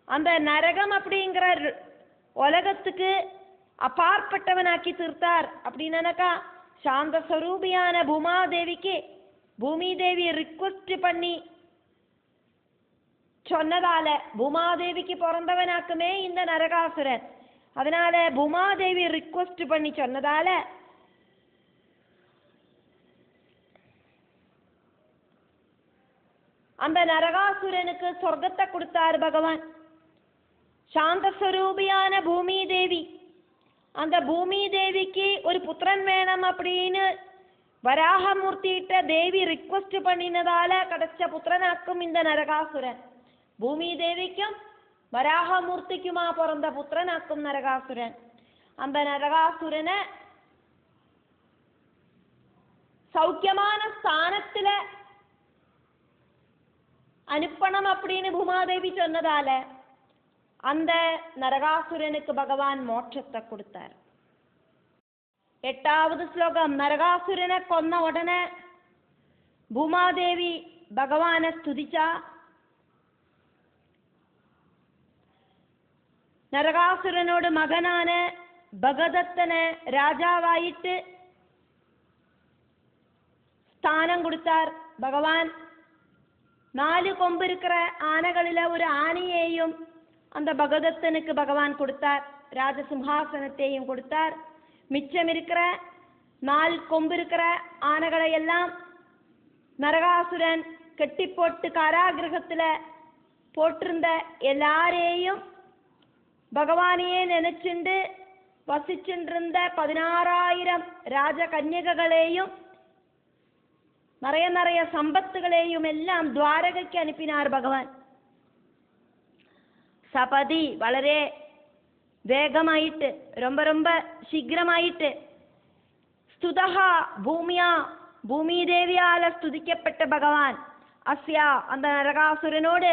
[SPEAKER 1] அந்த நரகம் அப்படிங்கிற உலகத்துக்கு அப்பாற்பட்டவனாக்கி தீர்த்தார் அப்படின்னாக்கா சாந்த ஸ்வரூபியான பூமாதேவிக்கு பூமிதேவி ரிக்வெஸ்ட் பண்ணி சொன்னதால பூமாதேவிக்கு பிறந்தவனாக்குமே இந்த நரகாசுரன் அதனால பூமாதேவி ரிக்வெஸ்ட் பண்ணி சொன்னதால அந்த நரகாசுரனுக்கு சொர்க்கத்தை கொடுத்தார் பகவான் சாந்த ஸ்வரூபியான பூமிதேவி அந்த பூமிதேவிக்கு ஒரு புத்திரன் வேணும் அப்படின்னு வராகமூர்த்திட்ட தேவி ரிக்வெஸ்ட் பண்ணினதால கிடைச்ச புத்திரனாக்கும் இந்த நரகாசுரன் பூமிதேவிக்கும் வராகமூர்த்திக்குமா பிறந்த புத்திரனாக்கும் நரகாசுரன் அந்த நரகாசுரனை சௌக்கியமான ஸ்தானத்துல அனுப்பணும் அப்படின்னு பூமாதேவி சொன்னதால அந்த நரகாசுரனுக்கு பகவான் மோட்சத்தை கொடுத்தார் 8வது ശ്ലോകം നരകാസുരനെ കൊന്ന ഉടനെ ഭൂമാദേവി ഭഗവാനെ സ്തുതിച്ച നരകാസുരനോട് മകനാണ് ഭഗദത്തനെ രാജാവായിട്ട് സ്ഥാനം കൊടുത്താർ ഭഗവാൻ 4 கொம்பு இருக்கிற ஆனைகளில ஒரு ஆனையையும் அந்த பகதத்தனுக்கு பகவான் கொடுத்தார் ராஜசிம்ஹாசனத்தையும் கொடுத்தார் மிச்சம் இருக்கிற 4 கொம்பு இருக்கிற ஆனைகளை எல்லாம் நரகாசுரன் கட்டி போட்டு காராகிரகத்துல போட்டிருந்த எல்லாரையும் பகவானையே நினைச்சுண்டு வசிச்சுருந்த 16,000 ராஜகன்யகளையும் நிறைய சம்பத்துகளையும் எல்லாம் துவாரகைக்கு அனுப்பினார் பகவான் சபதி വളരെ வேகமாயிட்டு ரொம்ப சீக்கிரமாயிட்டு ஸ்துதஹ பூமிதேவியால ஸ்துதிக்கப்பட்ட பகவான் அஸ்யா அந்த நரகாசுரனோடு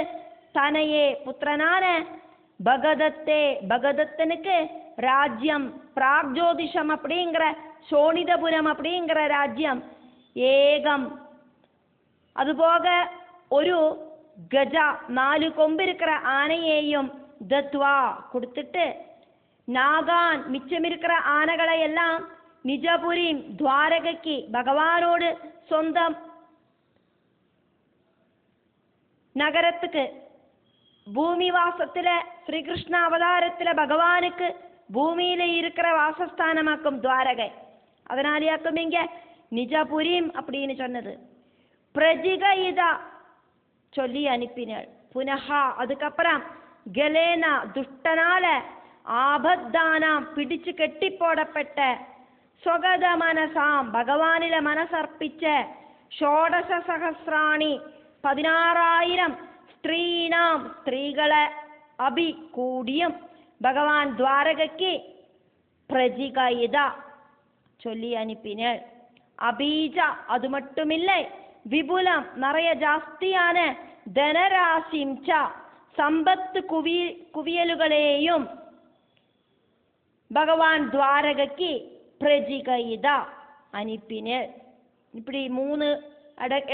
[SPEAKER 1] தனையே புத்திரனான பகதத்தனுக்கு ராஜ்யம் பிராக்ஜோதிஷம் அப்படிங்கிற சோனிதபுரம் அப்படிங்கிற ராஜ்யம் ஏகம் அதுபோக ஒரு கஜ 4 கொம்பு இருக்கிற ஆனையையும் தத்வா கொடுத்துட்டு நாகான் மிச்சம் இருக்கிற ஆனைகளை எல்லாம் நிஜபுரி துவாரகைக்கு பகவானோடு சொந்தம் நகரத்துக்கு பூமி வாசத்துல ஸ்ரீகிருஷ்ண அவதாரத்துல பகவானுக்கு பூமியில இருக்கிற வாசஸ்தானமாக்கும் துவாரகை அதனாலேயாக்கும் இங்க நிஜபுரிம் அப்படின்னு சொன்னது பிரஜிகயிதா சொல்லி அனுப்பினாள் புனஹா அதுக்கப்புறம் கலேனா துஷ்டனால ஆபத்தானாம் பிடிச்சு கெட்டி போடப்பட்ட சொகத மனசாம் பகவானில மனசர்ப்பிச்ச ஷோடச சகசிராணி 16,000 ஸ்திரீனாம் ஸ்திரீகளை அபி கூடியும் பகவான் துவாரகைக்கு பிரஜிகயிதா சொல்லி அனுப்பினாள் அபீஜ அது மட்டுமில்லை விபுலம் நிறைய ஜாஸ்தியான தனராசிம்ச சம்பத்து குவியலுகளையும் பகவான் துவாரகைக்கு பிரஜிகயிதா அனுப்பினார் இப்படி 3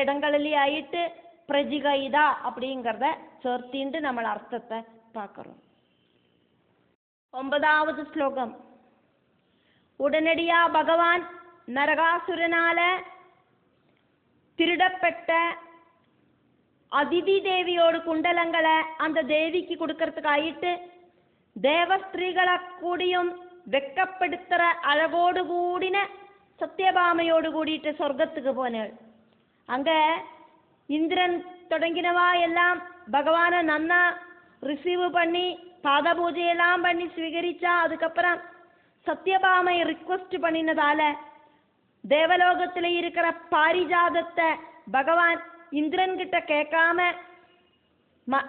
[SPEAKER 1] இடங்களிலே ஆயிட்டு பிரஜிகயிதா அப்படிங்கிறத சேர்த்திண்டு நம்ம அர்த்தத்தை பார்க்கிறோம் 9வது ஸ்லோகம் உடனடியா பகவான் நரகாசுரனால திருடப்பட்ட அதிதி தேவியோடு குண்டலங்களை அந்த தேவிக்கு கொடுக்கறதுக்காயிட்டு தேவஸ்திரீகளை கூடியும் வெக்கப்படுத்துற அழகோடு கூடின சத்யபாமையோடு கூடிட்டு சொர்க்கத்துக்கு போனாள். அங்க இந்திரன் தொடங்கினவா எல்லாம் பகவானை நன்னா ரிசீவ் பண்ணி பாத பூஜையெல்லாம் பண்ணி ஸ்வீகரிச்சா. அதுக்கப்புறம் சத்யபாமை ரிக்வெஸ்ட் பண்ணினதால தேவலோகத்தில் இருக்கிற பாரிஜாதத்தை பகவான் இந்திரன் கிட்ட கேட்காம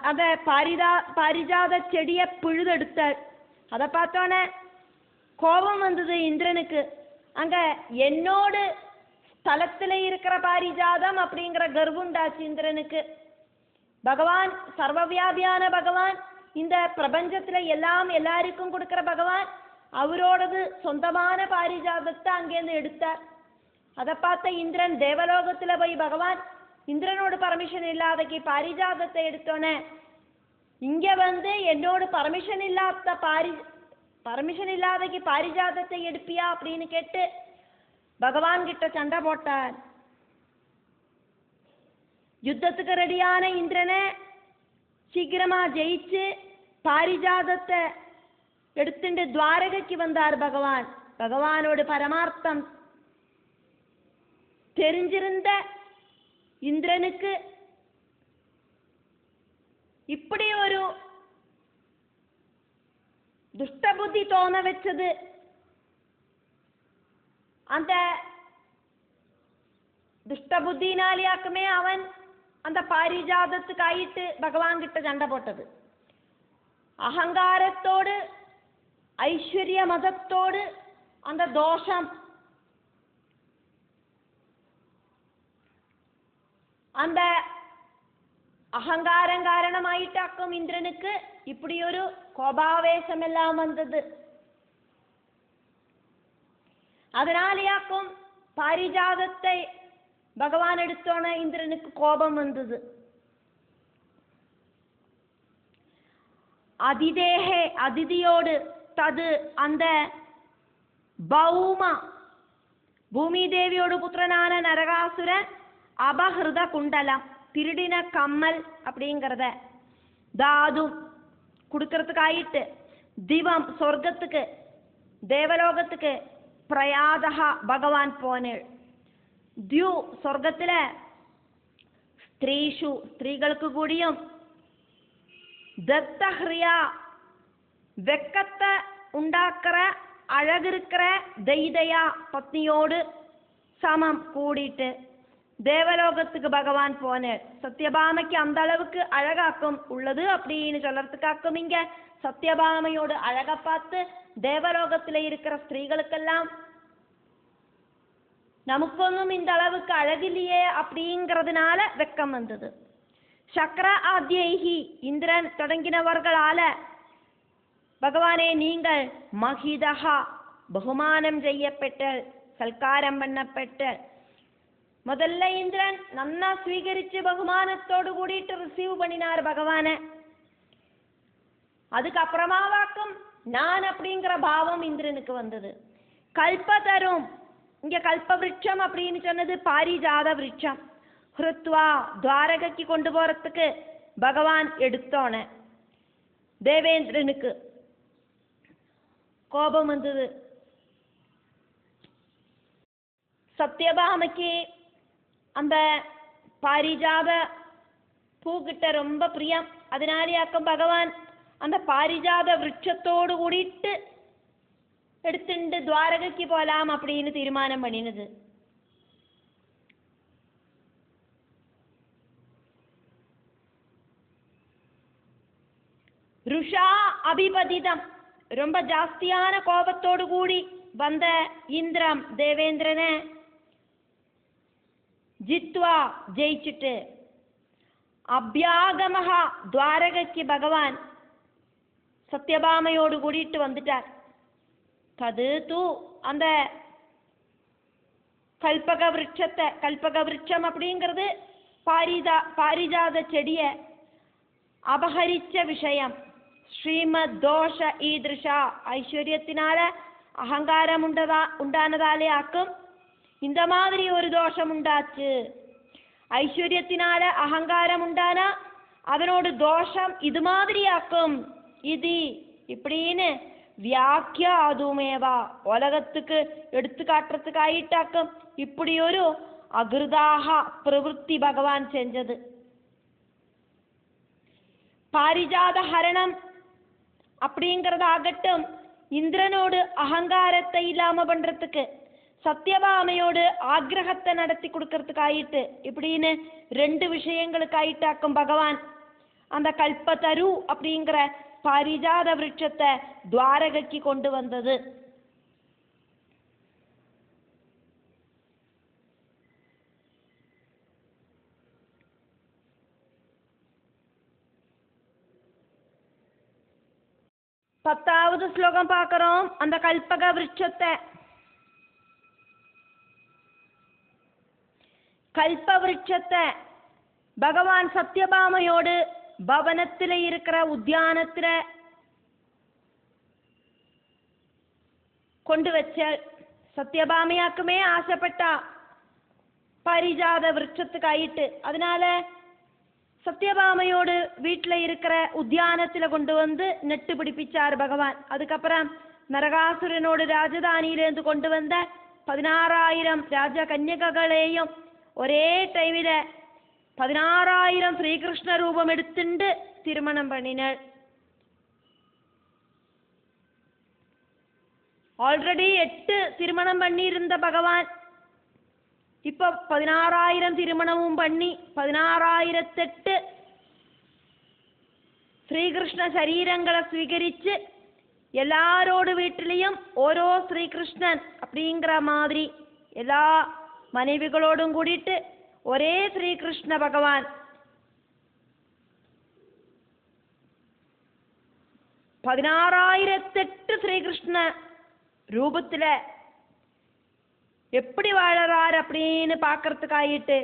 [SPEAKER 1] அத பாரிஜாத செடியை பிழுதெடுத்தாள். அதை பார்த்தோன்னே கோபம் வந்தது இந்திரனுக்கு. அங்க என்னோடு ஸ்தலத்துல இருக்கிற பாரிஜாதம் அப்படிங்கிற கர்வண்டாச்சு இந்திரனுக்கு. பகவான் சர்வவியாபியான பகவான், இந்த பிரபஞ்சத்துல எல்லாம் எல்லாருக்கும் கொடுக்கிற பகவான், அவரோடது சொந்தமான பாரிஜாதத்தை அங்கேருந்து எடுத்தார். அதை பார்த்த இந்திரன் தேவலோகத்துல போய் பகவான் இந்திரனோட பர்மிஷன் இல்லாதக்கு பாரிஜாதத்தை எடுத்தோன்னே, இங்க வந்து என்னோட பர்மிஷன் இல்லாதக்கு பாரிஜாதத்தை எடுப்பியா அப்படின்னு கேட்டு பகவான் கிட்ட சண்டை போட்டார். யுத்தத்துக்கு ரெடியான இந்திரனை சீக்கிரமா ஜெயிச்சு பாரிஜாதத்தை எடுத்துட்டு துவாரகைக்கு வந்தார் பகவான். பகவானோட பரமார்த்தம் தெரிஞ்சிருந்த இந்திரனுக்கு இப்படி ஒரு துஷ்டபுத்தி தோண வச்சது. அந்த துஷ்டபுத்தினாலியாக்குமே அவன் அந்த பாரிஜாதத்துக்காயிட்டு பகவான் கிட்ட சண்டை போட்டது. அகங்காரத்தோடு ஐஸ்வர்ய மதத்தோடு அந்த தோஷம், அந்த அகங்காரம் காரணமாயிட்டாக்கும் இந்திரனுக்கு இப்படி ஒரு கோபாவேசம் எல்லாம் வந்தது. அதனாலேயாக்கும் பாரிஜாதத்தை பகவான் எடுத்தோன இந்திரனுக்கு கோபம் வந்தது. அதிதேகே அதிதியோடு தது அந்த பௌமா பூமி தேவியோடு புத்திரனான நரகாசுரன் அபஹிருத குண்டலம் திருடின கம்மல் அப்படிங்கிறத தாது கொடுக்கறதுக்காயிட்டு திவம் சொர்க்கத்துக்கு தேவலோகத்துக்கு பிரயாதகா பகவான் போனேள். தியூ சொர்க்கத்துல ஸ்திரீஷு ஸ்திரீகளுக்கு கூடியும் தத்தஹ்ரியா வெக்கத்தை உண்டாக்குற அழகிருக்கிற தைதையா பத்னியோடு சமம் கூடிட்டு தேவலோகத்துக்கு பகவான் போனார். சத்யபாமைக்கு அந்த அளவுக்கு அழகாக்கும் உள்ளது அப்படின்னு சொல்றதுக்காக்கும் இங்க சத்யபாமையோடு அழக பார்த்து தேவலோகத்துல இருக்கிற ஸ்திரீகளுக்கெல்லாம் நமக்கொன்னும் இந்த அளவுக்கு அழகில்லையே அப்படிங்கிறதுனால வெக்கம் வந்தது. சக்கர ஆத்யைஹி இந்திரன் தொடங்கினவர்களால பகவானே நீங்கள் மகிதஹா பகுமானம் செய்யப்பட்ட சல்காரம் பண்ணப்பட்ட. முதல்ல இந்திரன் நன்னா ஸ்வீகரிச்சு பகுமானத்தோடு கூடிட்டு ரிசீவ் பண்ணினார் பகவான. அதுக்கப்புறமாவாக்கும் நான் அப்படிங்கிற பாவம் இந்திரனுக்கு வந்தது. கல்பதரும் இங்க கல்ப விருட்சம் அப்படின்னு சொன்னது பாரிஜாத விருட்சம். ஹிருத்வா துவாரகைக்கு கொண்டு போறதுக்கு பகவான் எடுத்தோன தேவேந்திரனுக்கு கோபம் வந்தது. சத்யபாமைக்கு அந்த பாரிஜாத பூக்கிட்ட ரொம்ப பிரியம். அதனாலேயாக்கும் பகவான் அந்த பாரிஜாத விருட்சத்தோடு கூடிட்டு எடுத்துட்டு துவாரகைக்கு போலாம் அப்படின்னு தீர்மானம் பண்ணினது. ருஷா அபிபதிதம் ரொம்ப ஜாஸ்தியான கோபத்தோடு கூடி வந்த இந்திரம் தேவேந்திரனை ஜித்வா ஜெயிச்சுட்டு அபியாகமஹா துவாரகைக்கு பகவான் சத்யபாமையோடு கூடிட்டு வந்துட்டார். தது தூ அந்த கல்பக விருட்சத்தை கல்பக விருட்சம் அப்படிங்கிறது பாரிஜாத செடிய அபகரிச்ச விஷயம். ஸ்ரீமத் தோஷ ஈதிருஷா ஐஸ்வர்யத்தினால அகங்காரம் உண்டானதாலே ஆக்கும் இந்த மாதிரி ஒரு தோஷம் உண்டாச்சு. ஐஸ்வர்யத்தினால அகங்காரம் உண்டானா அதனோட தோஷம் இது மாதிரி ஆக்கும். இது இப்படின்னு വ്യാഖ്യാതുമേവ ഉലകத்துக்கு എടുത്തു காட்டுறதுக்காயிட்டாக்கும் இப்படி ஒரு அகிருதாக பிரவൃத்தி பகவான் செஞ்சது. பாரிஜாத ஹரணம் அப்படிங்கிறதாகட்டும், இந்திரனோடு அகங்காரத்தை இல்லாம பண்றதுக்கு, சத்யபாமையோடு ஆக்ரகத்தை நடத்தி கொடுக்கறதுக்காயிட்டு, இப்படின்னு 2 விஷயங்களுக்காயிட்டாக்கும் பகவான் அந்த கல்பதரு அப்படிங்கிற பாரிஜாத விருட்சத்தை துவாரகைக்கு கொண்டு வந்தது. பத்தாவது ஸ்லோகம் பார்க்கிறோம். அந்த கல்பக விருட்சத்தை, கல்ப விருட்சத்தை பகவான் சத்யபாமையோடு பவனத்துல இருக்கிற உத்தியானத்துல கொண்டு வச்ச. சத்யபாமையாக்குமே ஆசைப்பட்டா பாரிஜாத விருட்சத்துக்காயிட்டு. அதனால சத்யபாமையோடு வீட்டுல இருக்கிற உத்தியானத்துல கொண்டு வந்து நெட்டு பிடிப்பிச்சார் பகவான். அதுக்கப்புறம் நரகாசுரனோடு ராஜதானியிலிருந்து கொண்டு வந்த 16,000 ராஜ கன்யகைகளையும் ஒரே டைமில 16,000 ஸ்ரீகிருஷ்ண ரூபம் எடுத்துண்டு திருமணம் பண்ணினாள். ஆல்ரெடி 8 திருமணம் பண்ணியிருந்த பகவான் இப்ப 16,000 திருமணமும் பண்ணி 16,008 ஸ்ரீகிருஷ்ண சரீரங்களை ஸ்வீகரிச்சு எல்லாரோடு வீட்டிலையும் ஓரோ ஸ்ரீகிருஷ்ணன் அப்படிங்கிற மாதிரி எல்லா மனைவிகளோடும் கூடிட்டு ஒரே ஸ்ரீகிருஷ்ண பகவான் 16,008 ஸ்ரீகிருஷ்ண ரூபத்துல எப்படி வாழறார் அப்படின்னு பார்க்கறதுக்காயிட்டு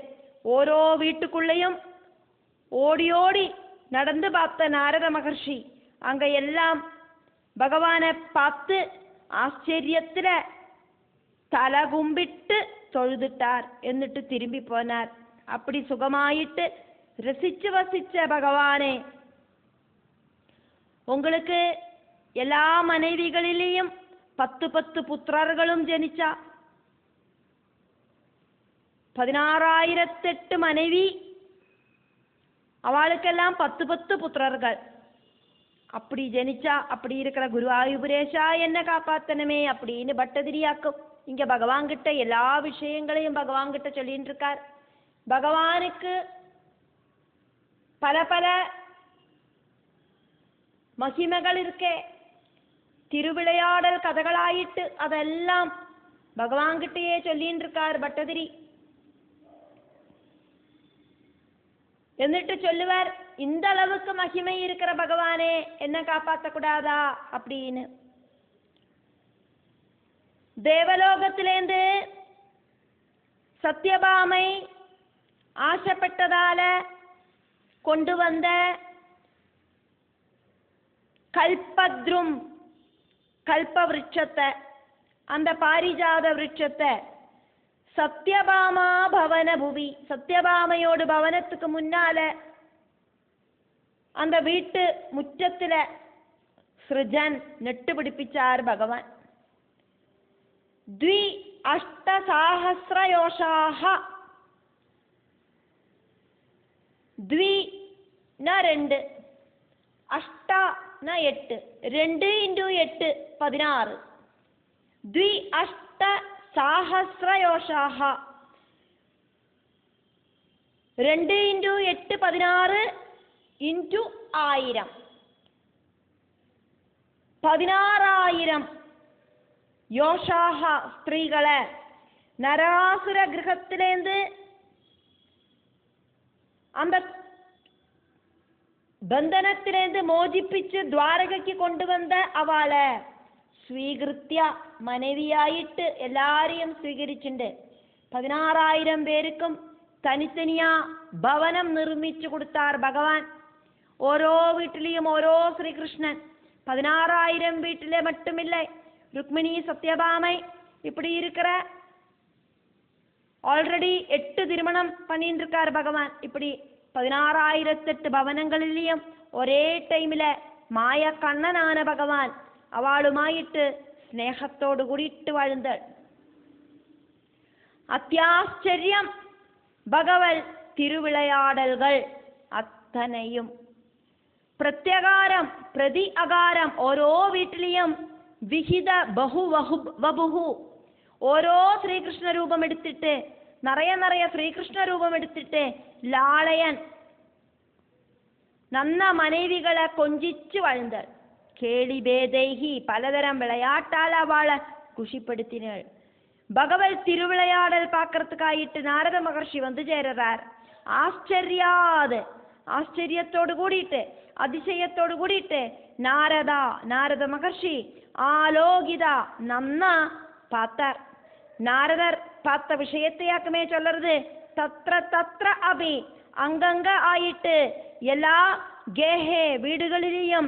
[SPEAKER 1] ஓரோ வீட்டுக்குள்ளேயும் ஓடி ஓடி நடந்து பார்த்த நாரத மகர்ஷி அங்க எல்லாம் பகவானை பார்த்து ஆச்சரியத்துல தலை கும்பிட்டு தொழுதுட்டார். എന്നിട്ട് திரும்பி போனார். அப்படி சுகமாயிட்டு ரசிச்சு வசிச்ச பகவானே, உங்களுக்கு எல்லா மனைவிகளிலேயும் 10 புத்திரர்களும் ஜனிச்சா. 16,008 மனைவி, அவளுக்கெல்லாம் 10 புத்திரர்கள். அப்படி ஜனிச்சா. அப்படி இருக்கிற குருவாயூரேஷா என்ன காப்பாத்தனமே அப்படின்னு பட்டதிரியாக்கும். இங்க பகவான் கிட்ட எல்லா விஷயங்களையும் பகவான் கிட்ட சொல்லிட்டு இருக்கார். பகவானுக்கு பல பல மகிமைகள் இருக்கே, திருவிளையாடல் கதைகளாயிட்டு அதெல்லாம் பகவான் கிட்டயே சொல்லிட்டு இருக்கார் பட்டதிரி. എന്നിട്ട് சொல்லுவார், இந்த அளவுக்கு மகிமை இருக்கிற பகவானே என்ன காப்பாற்ற கூடாதா அப்படின்னு. தேவலோகத்திலேந்து சத்யபாமை ஆசைப்பட்டதால கொண்டு வந்த கல்பத்ரும் கல்ப விருட்சத்தை, அந்த பாரிஜாத விருட்சத்தை சத்யபாமா பவன புவி, சத்யபாமையோடு பவனத்துக்கு முன்னால அந்த வீட்டு முற்றத்துல சிருஜன் நெட்டு பிடிப்பிச்சார் பகவான். 2,800 2 2 8 8 2 × 8 16 2,800 2 × 8 16 × 1000 16,000 யோஷாக ஸ்திரீகளை நராசுர கிரகத்திலேந்து அந்த பந்தனத்திலேந்து மோஜிப்பிச்சு துவாரகைக்கு கொண்டு வந்த அவளை സ്വീകൃത്യ മனைவியாயிட்டு எல்லாரையும் സ്വീകരിച്ചിട്ടുണ്ട്. 16,000 പേർക്കും തനിത്തനിയാ ഭവനം നിർമ്മിച്ചു കൊടുത്താർ ഭഗവാൻ. ഓരോ വീട്ടിലെയും ഓരോ ശ്രീകൃഷ്ണൻ. 16,000 வீட்டிலே மட்டுமில்லை, ருக்மிணி சத்யபாமை இப்படி இருக்கிற ஆல்ரெடி 8 திருமணம் பண்ணிட்டு இருக்கார் பகவான். இப்படி 16,008 பவனங்களிலேயும் ஒரே டைமில் மாய கண்ணனான பகவான் അവളുമായിട്ട് സ്നേഹത്തോടു കൂടിയിട്ട് വാഴുന്നത്. അത്യാശ്ചര്യം ഭഗവൽ തിരുവിളയാടലുകൾ അത്തനെയും പ്രത്യകാരം പ്രതി അകാരം ഓരോ വീട്ടിലെയും വിഹിത ബഹുവബുഹു ഓരോ ശ്രീകൃഷ്ണ രൂപം എടുത്തിട്ട് നിറയെ ശ്രീകൃഷ്ണ രൂപം എടുത്തിട്ട് ലാളയൻ നന്ന മനവികളെ കൊഞ്ചിച്ചു വാഴുന്നത്. കേളിബേദൈഹി പലതരം വിളയാട്ടാൽ അവളെ കുഷിപ്പെടുത്തിനാൾ. ഭഗവൽ തിരുവിളയാടൽ പാക്കറത്തുക്കായിട്ട് നാരദ മഹർഷി വന്നു ചേരാർ. ആശ്ചര്യത്തോടു കൂടിയിട്ട് അതിശയത്തോടു കൂടിയിട്ട് നാരദ മഹർഷി ആലോകിത നന്ന പാത്താർ. നാരദർ പാത്ത വിഷയത്തെയാക്കുമേ ചൊല്ലരുത്. തത്ര അഭി അങ്കങ്ക ആയിട്ട് എല്ലാ ഗേഹേ വീടുകളിലെയും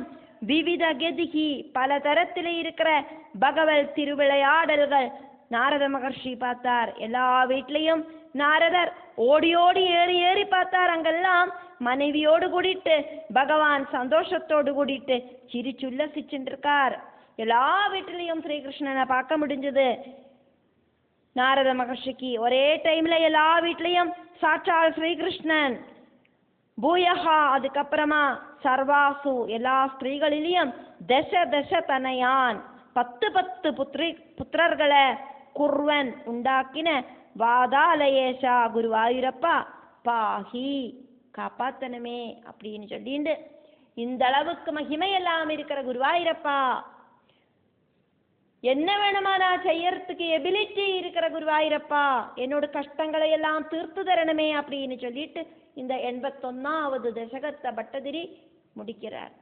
[SPEAKER 1] വിവിധ ഗതിഹി പലതരത്തിലെ ഇരിக்கிற ഭഗവൽ തിരുവിളയാടലുകൾ നാരദ മഹർഷി பார்த்தார். எல்லா வீட்லயும் நாரதர் ஓடி ஏறி பார்த்தார். அங்கெல்லாம் மனைவியோடு கூடிட்டு பகவான் சந்தோஷத்தோடு கூடிட்டு சிரிச்சுல்லசிச்சுருக்கார். எல்லா வீட்டிலையும் ஸ்ரீகிருஷ்ணனை பார்க்க முடிஞ்சது நாரத மகர்ஷிக்கு. ஒரே டைம்ல எல்லா வீட்லயும் சாட்சால் ஸ்ரீகிருஷ்ணன். பூயஹா அதுக்கப்புறமா சர்வாசு எல்லா ஸ்திரீகளிலையும் தச தனயான் 10 புத்திரர்களை குர்வன் உண்டாக்கின வாதாலயேஷ குருவாயூரப்பா பாஹி காப்பாத்தனமே அப்படின்னு சொல்லிண்டு இந்த அளவுக்கு மகிமை எல்லாம் இருக்கிற குருவாயூரப்பா, என்ன வேணுமா நான் செய்யறதுக்கு எபிலிட்டி இருக்கிற குருவாயூரப்பா, என்னோட கஷ்டங்களை எல்லாம் தீர்த்து தரணுமே அப்படின்னு சொல்லிட்டு இந்த 81வது தசகத்தை பட்டதிரி முடிக்கிறார்.